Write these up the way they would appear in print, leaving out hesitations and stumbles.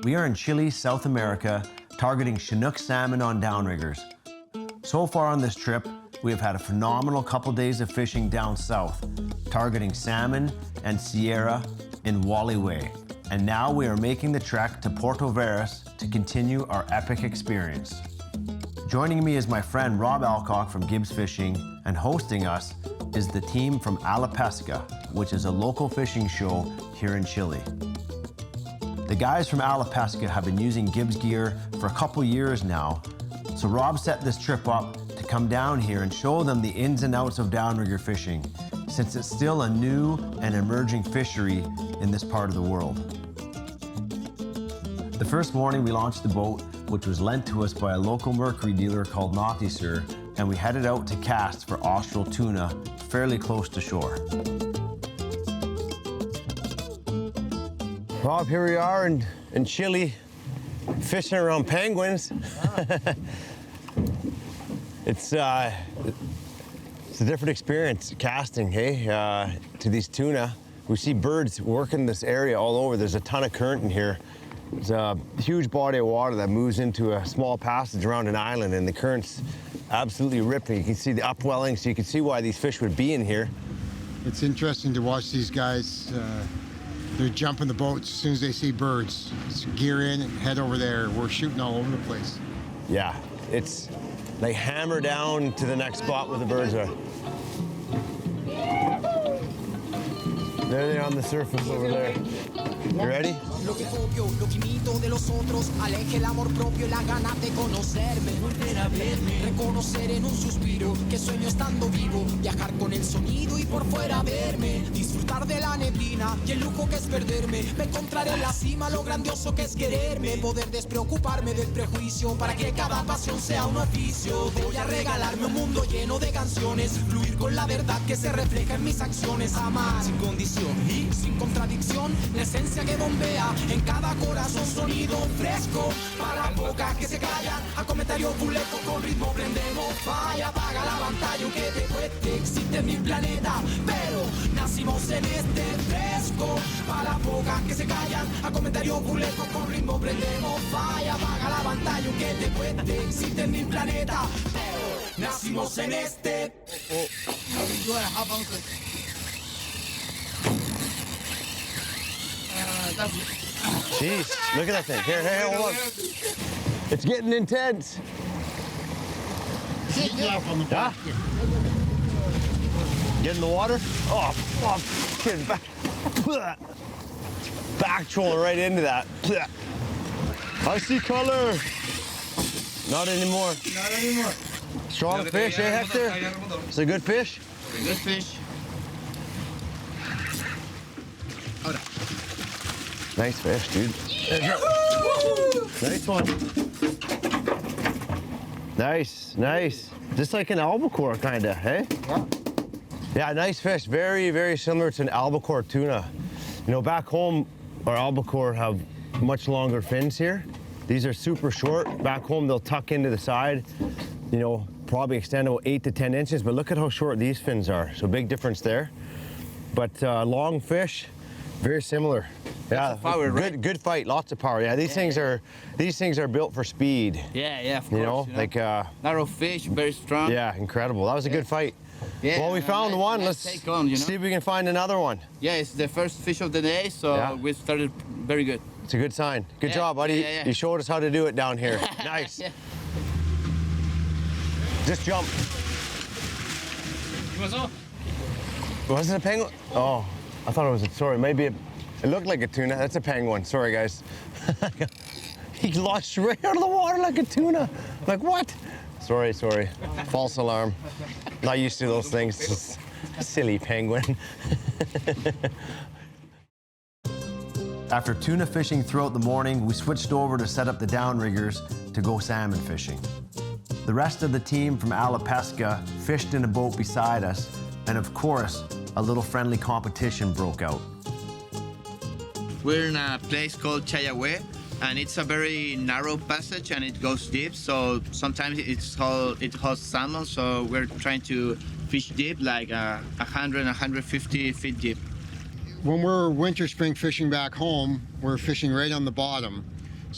We are in Chile, South America, targeting Chinook salmon on downriggers. So far on this trip, we have had a phenomenal couple days of fishing down south, targeting Salmon and Sierra in Wally Way. And now we are making the trek to Puerto Varas to continue our epic experience. Joining me is my friend Rob Alcock from Gibbs Fishing, and hosting us is the team from A La Pesca, which is a local fishing show here in Chile. The guys from A La Pesca have been using Gibbs gear for a couple years now, so Rob set this trip up to come down here and show them the ins and outs of downrigger fishing, since it's still a new and emerging fishery in this part of the world. The first morning we launched the boat, which was lent to us by a local mercury dealer called Naughty Sir, and we headed out to cast for austral tuna fairly close to shore. Rob, here we are in Chile, fishing around penguins. It's a different experience casting, hey, to these tuna. We see birds working this area all over. There's a ton of current in here. There's a huge body of water that moves into a small passage around an island, and the current's absolutely ripping. You can see the upwelling, so you can see why these fish would be in here. It's interesting to watch these guys. They're jumping the boats as soon as they see birds. Just gear in and head over there. We're shooting all over the place. Yeah, it's like hammer down to the next spot where the birds are. There they are on the surface over there. You ready? Lo que copio, lo que imito de los otros, aleje el amor propio y la gana de conocerme, volver a verme, reconocer en un suspiro que sueño estando vivo, viajar con el sonido y por fuera verme, disfrutar de la neblina y el lujo que es perderme, me encontraré en la cima lo grandioso que es quererme, poder despreocuparme del prejuicio para que cada pasión sea un oficio, voy a regalarme un mundo lleno de canciones, fluir con la verdad que se refleja en mis acciones, amar sin condición y sin contradicción, la esencia que bombea en cada corazón sonido fresco para bocas que se callan a comentarios fuleco con ritmo prendemos falla apaga la pantalla aunque te cueste existe mi planeta pero nacimos en este fresco para bocas que se callan a comentarios fuleco con ritmo prendemos falla apaga la pantalla aunque te cueste existe mi planeta pero nacimos en este Jeez, look at that thing. Here, hey, hold on. It's getting intense. Yeah? Get in the water? Oh, fuck. Get back. Back trolling right into that. I see color. Not anymore. Not anymore. Strong fish, eh, Hector? It's a good fish? Good fish. Nice fish, dude. Nice one. Nice, nice. Just like an albacore, kinda, hey? Yeah. Yeah, nice fish. Very, very similar to an albacore tuna. You know, back home, our albacore have much longer fins here. These are super short. Back home, they'll tuck into the side, you know, probably extend about 8 to 10 inches, but look at how short these fins are. So big difference there. But long fish, very similar. Yeah, power, right? Good fight, lots of power. Yeah, these things are built for speed. Yeah, of course. You know, like narrow fish, very strong. yeah, incredible. That was a good fight. Yeah, Well, we found one. Let's take on, you know? see if we can find another one. Yeah, it's the first fish of the day, so Yeah. we started very good. It's a good sign. Good Yeah, job, buddy. yeah. You showed us how to do it down here. Nice. Yeah. Just jump. Was it a penguin? Oh, I thought it was sorry, maybe it looked like a tuna. That's a penguin. Sorry, guys. He launched right out of the water like a tuna. Like, what? Sorry. False alarm. Not used to those things. Just silly penguin. After tuna fishing throughout the morning, we switched over to set up the downriggers to go salmon fishing. The rest of the team from A La Pesca fished in a boat beside us, and of course, a little friendly competition broke out. We're in a place called Chayahue, and it's a very narrow passage and it goes deep, so sometimes it holds salmon, so we're trying to fish deep, like 100, 150 feet deep. When we're winter spring fishing back home, we're fishing right on the bottom.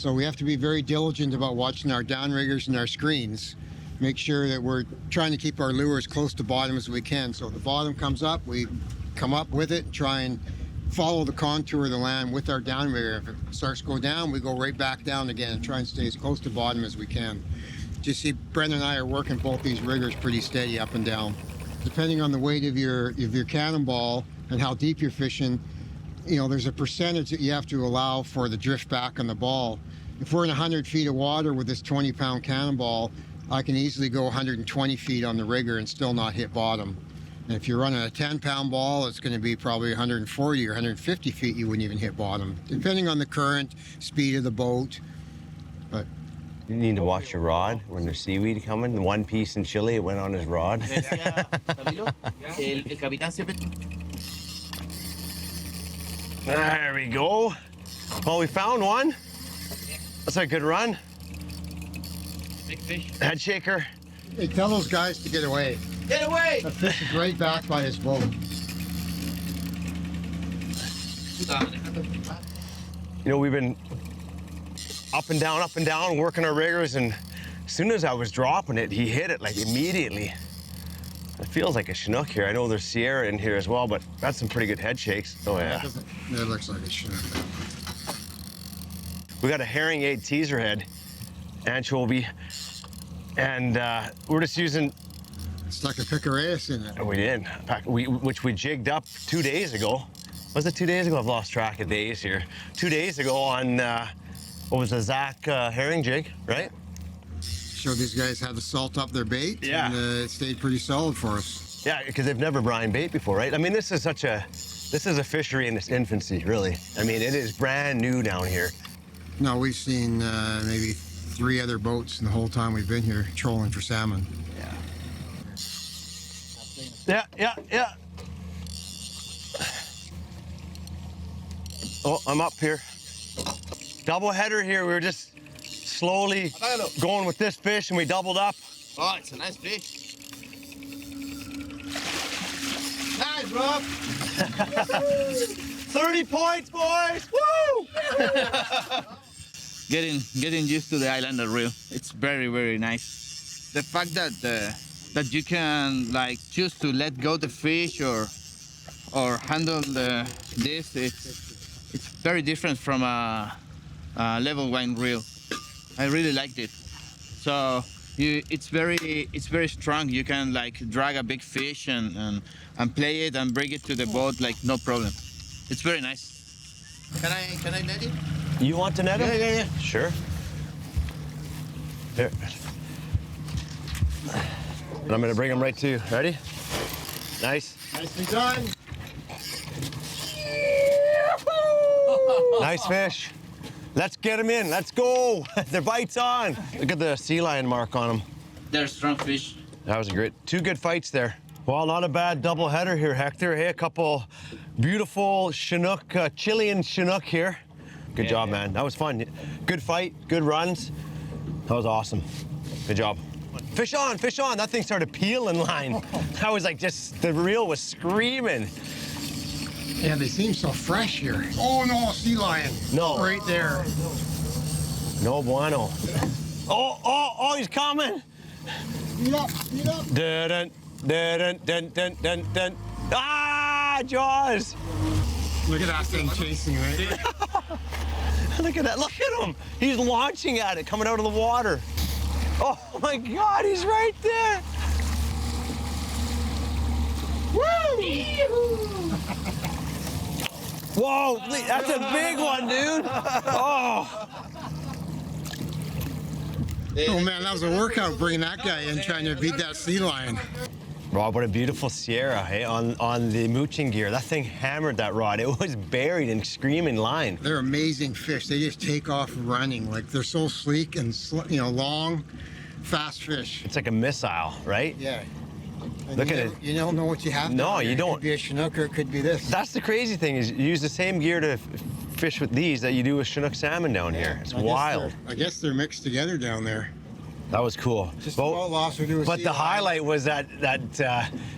So we have to be very diligent about watching our downriggers and our screens. Make sure that we're trying to keep our lure as close to bottom as we can. So if the bottom comes up, we come up with it and try and follow the contour of the land with our downrigger. If it starts to go down, we go right back down again and try and stay as close to bottom as we can. You see, Brendan and I are working both these riggers pretty steady up and down. Depending on the weight of your cannonball and how deep you're fishing, you know, there's a percentage that you have to allow for the drift back on the ball. If we're in 100 feet of water with this 20-pound cannonball, I can easily go 120 feet on the rigger and still not hit bottom. And if you're running a 10-pound ball, it's going to be probably 140 or 150 feet, you wouldn't even hit bottom, depending on the current, speed of the boat. But You need to watch your rod when there's seaweed coming. The one piece in Chile, it went on his rod. There we go. Well, we found one. That's a good run. Big fish. Head shaker. hey, tell those guys to get away. Get away! That fish is right back by his boat. You know, we've been up and down, working our riggers, and as soon as I was dropping it, he hit it like immediately. It feels like a Chinook here. I know there's Sierra in here as well, but that's some pretty good head shakes. Oh yeah. That looks like a Chinook. We got a herring 8 teaser head, anchovy, and we're just using. It's like a picareus in it. We did, which we jigged up 2 days ago. Was it 2 days ago? I've lost track of days here. 2 days ago on, what was the Zach herring jig, right? Showed these guys how to salt up their bait. Yeah. And it stayed pretty solid for us. Yeah, because they've never brine bait before, right? I mean, this is a fishery in its infancy, really. I mean, it is brand new down here. No, we've seen maybe 3 other boats in the whole time we've been here trolling for salmon. Yeah. Oh, I'm up here. Double header here. We were just slowly going with this fish, and we doubled up. Oh, it's a nice fish. Nice, Rob. 30 points, boys! Woo! Getting used to the islander reel. It's very, very nice. The fact that that you can like choose to let go the fish or handle this, it's very different from a level wine reel. I really liked it. So it's very strong. You can like drag a big fish and play it and bring it to the boat like no problem. It's very nice. Can I net it? You want to net him? Yeah. Sure. Here. And I'm gonna bring him right to you. Ready? Nice. Nicely done. Nice fish. Let's get him in. Let's go. The bite's on. Look at the sea lion mark on him. They're strong fish. That was a great, 2 good fights there. Well, not a bad double header here, Hector. Hey, a couple beautiful Chinook, Chilean Chinook here. Good job, man. That was fun. Good fight, good runs. That was awesome. Good job. Fish on, fish on. That thing started peeling line. I was like, the reel was screaming. Yeah, they seem so fresh here. Oh no, sea lion. No. Right there. No bueno. Oh, he's coming. Speed up, speed up. Dun, dun, dun, dun, dun, dun. Ah, Jaws. Look at that thing chasing, right? Look at that, look at him. He's launching at it, coming out of the water. Oh my God, he's right there. Woo! Whoa, that's a big one, dude. Oh. Oh man, that was a workout bringing that guy in, trying to beat that sea lion. Rob, what a beautiful Sierra, hey, on the mooching gear. That thing hammered that rod. It was buried in screaming line. They're amazing fish. They just take off running. Like they're so sleek and long, fast fish. It's like a missile, right? Yeah. And Look at it. You don't know what you have. No, down you here. don't. It could be a Chinook or it could be this. That's the crazy thing is you use the same gear to fish with these that you do with Chinook salmon down here. It's wild. I guess they're mixed together down there. That was cool. Just about lost. We do a But sea the lion. highlight was that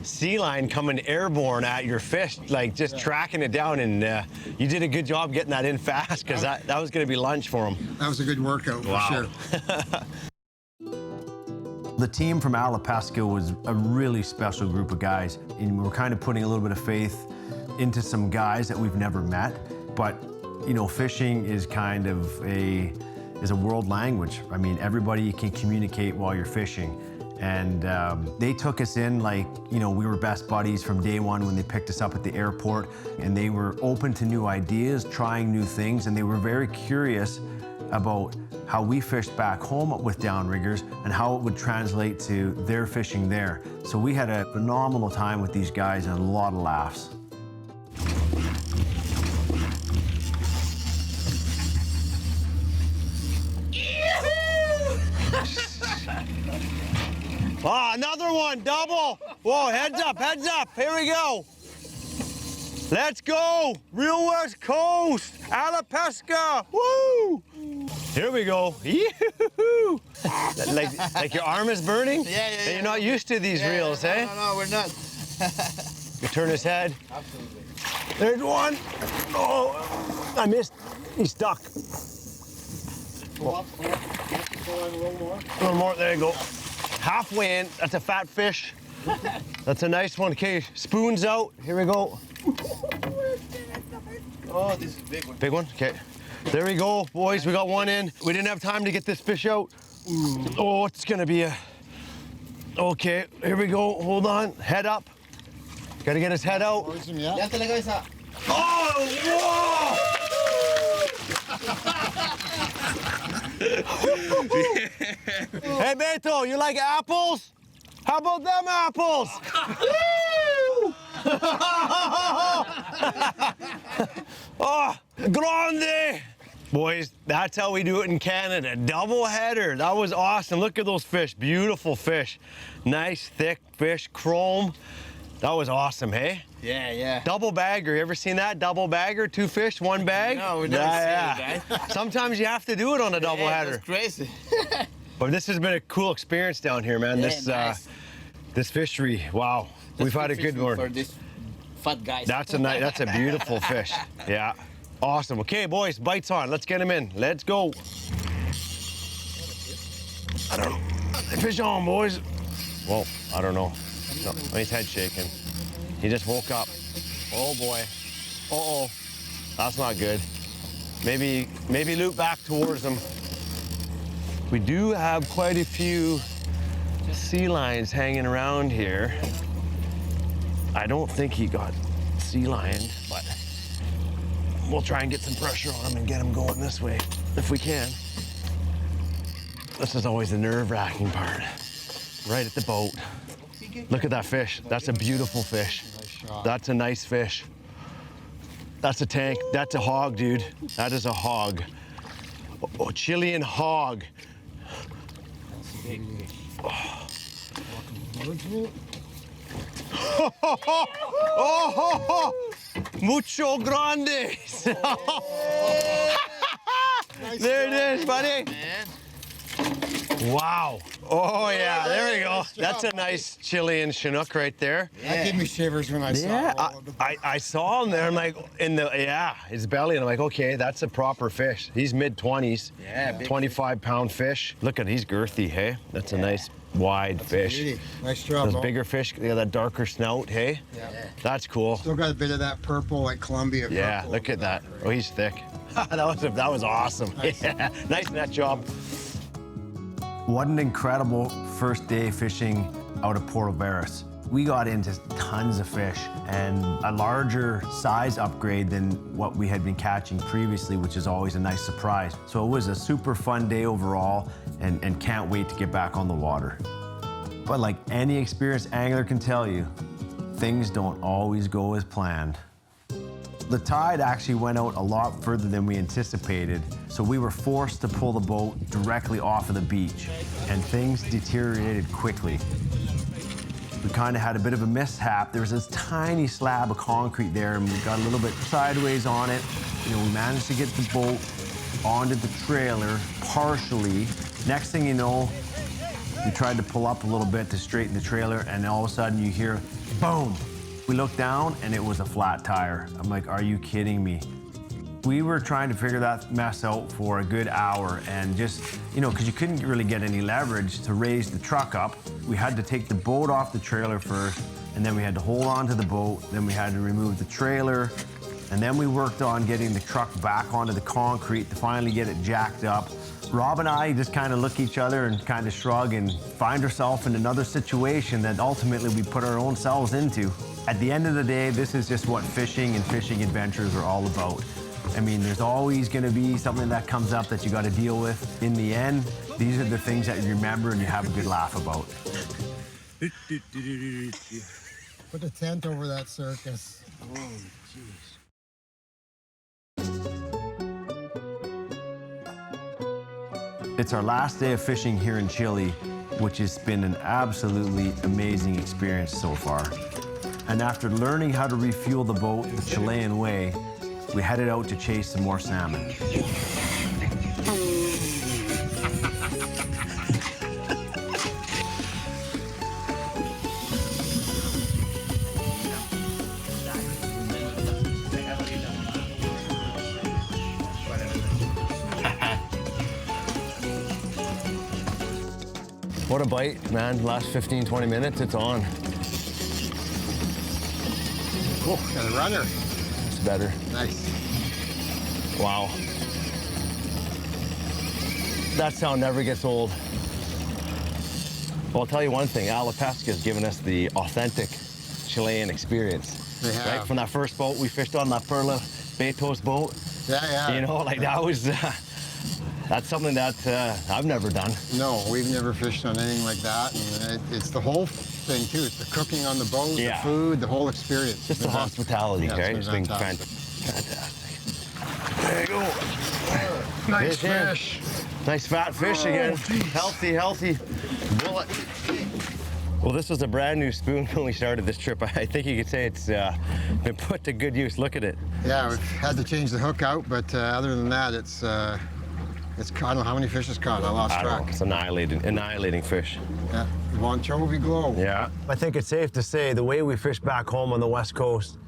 sea lion coming airborne at your fish, like just tracking it down, and you did a good job getting that in fast, because that was going to be lunch for him. That was a good workout for sure. The team from Alapesca was a really special group of guys, and we were kind of putting a little bit of faith into some guys that we've never met. But you know, fishing is kind of a world language. I mean, everybody can communicate while you're fishing. And they took us in like, you know, we were best buddies from day one when they picked us up at the airport. And they were open to new ideas, trying new things, and they were very curious about how we fished back home with downriggers and how it would translate to their fishing there. So we had a phenomenal time with these guys and a lot of laughs. Oh, another one, double. Whoa, heads up, here we go. Let's go, real West Coast, Alapesca, woo! Here we go, yoo-hoo. like your arm is burning? Yeah. And you're not used to these reels, eh? No, we're not. You turn his head. Absolutely. There's one. Oh, I missed, he's stuck. Pull in a little more. A little more, there you go. Halfway in, that's a fat fish. That's a nice one. Okay, spoons out, here we go. Oh, this is a big one. Big one, okay. There we go, boys, we got one in. We didn't have time to get this fish out. Oh, it's gonna be a... Okay, here we go, hold on, head up. Gotta get his head out. Poison, yeah. Levanta la cabeza. Oh, whoa! Hey, Beto, you like apples? How about them apples? Oh, grande! Boys, that's how we do it in Canada. Double header. That was awesome. Look at those fish. Beautiful fish. Nice, thick fish, chrome. That was awesome, hey? Yeah. Double bagger, you ever seen that? Double bagger, 2 fish, 1 bag? No, we never seen it, guys. Sometimes you have to do it on a double header. That's crazy. But this has been a cool experience down here, man. Yeah, This nice. this fishery, wow. We've had a good For one. this fat guys. That's a beautiful fish. Yeah, awesome. Okay, boys, bites on. Let's get him in. Let's go. I don't know. Fish on, boys. Well, I don't know. No, his head shaking. He just woke up. Oh boy. Uh-oh. That's not good. Maybe loop back towards him. We do have quite a few sea lions hanging around here. I don't think he got sea lioned, but we'll try and get some pressure on him and get him going this way if we can. This is always the nerve-wracking part. Right at the boat. Look at that fish. That's a beautiful fish. Nice shot. That's a nice fish. That's a tank. That's a hog, dude. That is a hog. Oh, Chilean hog. Oh, mucho grandes. There it is, buddy. Man. Wow. Oh, yeah, there we go. That's a nice Chilean Chinook right there. That gave me shivers when I saw Yeah, all of the I saw him there. I'm like, his belly, and I'm like, okay, that's a proper fish. He's mid-20s. Yeah, big 25-pound fish. Look at, he's girthy, hey? That's a nice wide fish. beauty. Nice job. Those Bo. bigger fish, they got that darker snout, hey? Yeah. That's cool. Still got a bit of that purple, like Columbia purple. Yeah, look at that. Oh, he's thick. that was awesome. Yeah, nice net job. What an incredible first day fishing out of Puerto Barras. We got into tons of fish and a larger size upgrade than what we had been catching previously, which is always a nice surprise. So it was a super fun day overall and can't wait to get back on the water. But like any experienced angler can tell you, things don't always go as planned. The tide actually went out a lot further than we anticipated, so we were forced to pull the boat directly off of the beach, and things deteriorated quickly. We kind of had a bit of a mishap. There was this tiny slab of concrete there, and we got a little bit sideways on it. You know, we managed to get the boat onto the trailer partially. Next thing you know, We tried to pull up a little bit to straighten the trailer, and all of a sudden you hear, boom. We looked down and it was a flat tire. I'm like, are you kidding me? We were trying to figure that mess out for a good hour, and just, you know, because you couldn't really get any leverage to raise the truck up. We had to take the boat off the trailer first, and then we had to hold on to the boat, then we had to remove the trailer, and then we worked on getting the truck back onto the concrete to finally get it jacked up. Rob and I just kind of look at each other and kind of shrug and find ourselves in another situation that ultimately we put our own selves into. At the end of the day, this is just what fishing and fishing adventures are all about. I mean, there's always going to be something that comes up that you got to deal with. In the end, these are the things that you remember and you have a good laugh about. Put a tent over that circus. Oh, jeez. It's our last day of fishing here in Chile, which has been an absolutely amazing experience so far. And after learning how to refuel the boat the Chilean way, we headed out to chase some more salmon. What a bite, man. Last 15, 20 minutes, it's on. Oh, got a runner. It's better. Nice. Wow. That sound never gets old. Well, I'll tell you one thing, Pesca's given us the authentic Chilean experience. They have. Right? From that first boat we fished on, that Perla Betos boat. Yeah. You know, like that was, that's something that I've never done. No, we've never fished on anything like that. And it's the whole thing, too. It's the cooking on the boat, Yeah. the food, the whole experience. Just the hospitality, Yeah, right? it's It's been been fantastic. fantastic. There you go. Nice Fish in. fish. Nice fat fish again. Healthy bullet. Well, this was a brand new spoon when we started this trip. I think you could say it's been put to good use. Look at it. Yeah, we've had to change the hook out, but other than that, it's I don't know how many fish it's caught. I lost I don't know. track. It's annihilating fish. Yeah, Von Glow. Yeah. I think it's safe to say the way we fish back home on the West Coast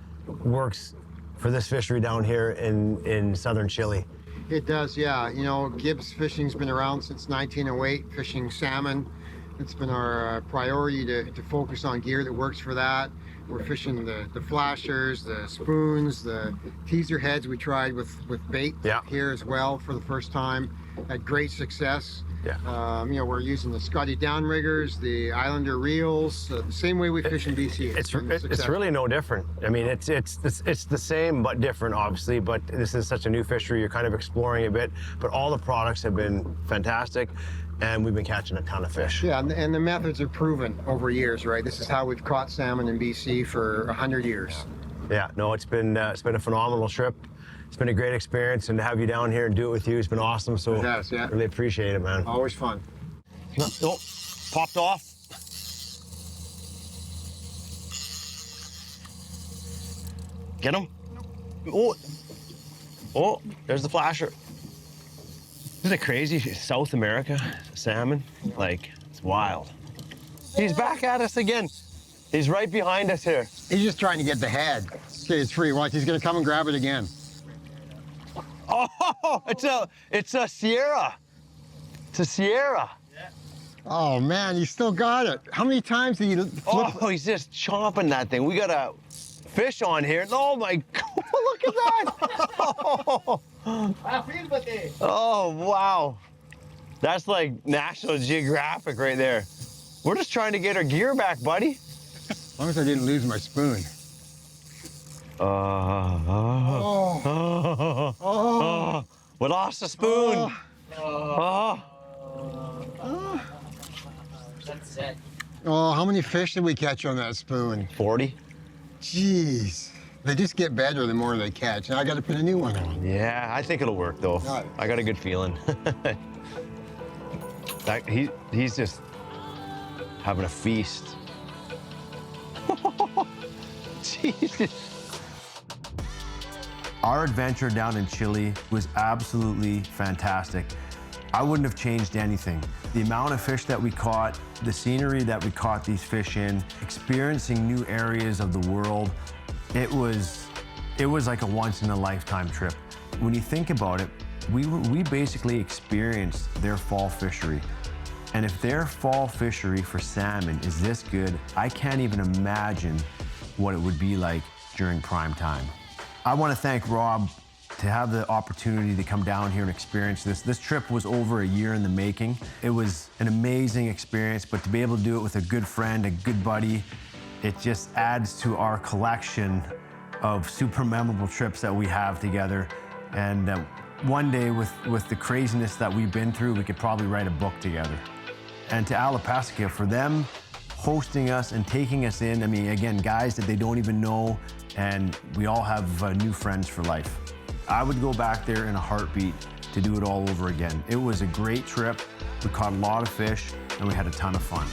works for this fishery down here in southern Chile. It does, yeah. You know, Gibbs fishing's been around since 1908, fishing salmon. It's been our priority to focus on gear that works for that. We're fishing the flashers, the spoons, the teaser heads we tried with bait here as well for the first time. Had great success. Yeah. You know, we're using the Scotty downriggers, the Islander reels, the same way we fish in BC. It's really no different. I mean, it's the same but different, obviously. But this is such a new fishery. You're kind of exploring a bit. But all the products have been fantastic, and we've been catching a ton of fish. Yeah, and the methods are proven over years, right? This is how we've caught salmon in BC for 100 years. Yeah. No, it's been a phenomenal trip. It's been a great experience, and to have you down here and do it with you has been awesome. So It has, yeah. really appreciate it, man. Always fun. No, popped off. Get him. Oh, there's the flasher. Isn't it crazy? South America, salmon, like, it's wild. He's back at us again. He's right behind us here. He's just trying to get the head. Okay, it's free. Watch, he's gonna come and grab it again. Oh, it's a Sierra. It's a Sierra. Oh man, you still got it. How many times did you flip? Oh, he's just chomping that thing. We got a fish on here. Oh my God, look at that. Oh, wow. That's like National Geographic right there. We're just trying to get our gear back, buddy. As long as I didn't lose my spoon. We lost the spoon. That's it. Oh, how many fish did we catch on that spoon? 40. Jeez. They just get better the more they catch. Now I got to put a new one on. Yeah, I think it'll work though. Right. I got a good feeling. He's just having a feast. Jesus. Our adventure down in Chile was absolutely fantastic. I wouldn't have changed anything. The amount of fish that we caught, the scenery that we caught these fish in, experiencing new areas of the world, it was like a once-in-a-lifetime trip. When you think about it, we basically experienced their fall fishery. And if their fall fishery for salmon is this good, I can't even imagine what it would be like during prime time. I want to thank Rob to have the opportunity to come down here and experience this. This trip was over a year in the making. It was an amazing experience, but to be able to do it with a good friend, a good buddy, it just adds to our collection of super memorable trips that we have together. And one day with the craziness that we've been through, we could probably write a book together. And to Alapacica, for them hosting us and taking us in, I mean, again, guys that they don't even know, and we all have new friends for life. I would go back there in a heartbeat to do it all over again. It was a great trip. We caught a lot of fish and we had a ton of fun.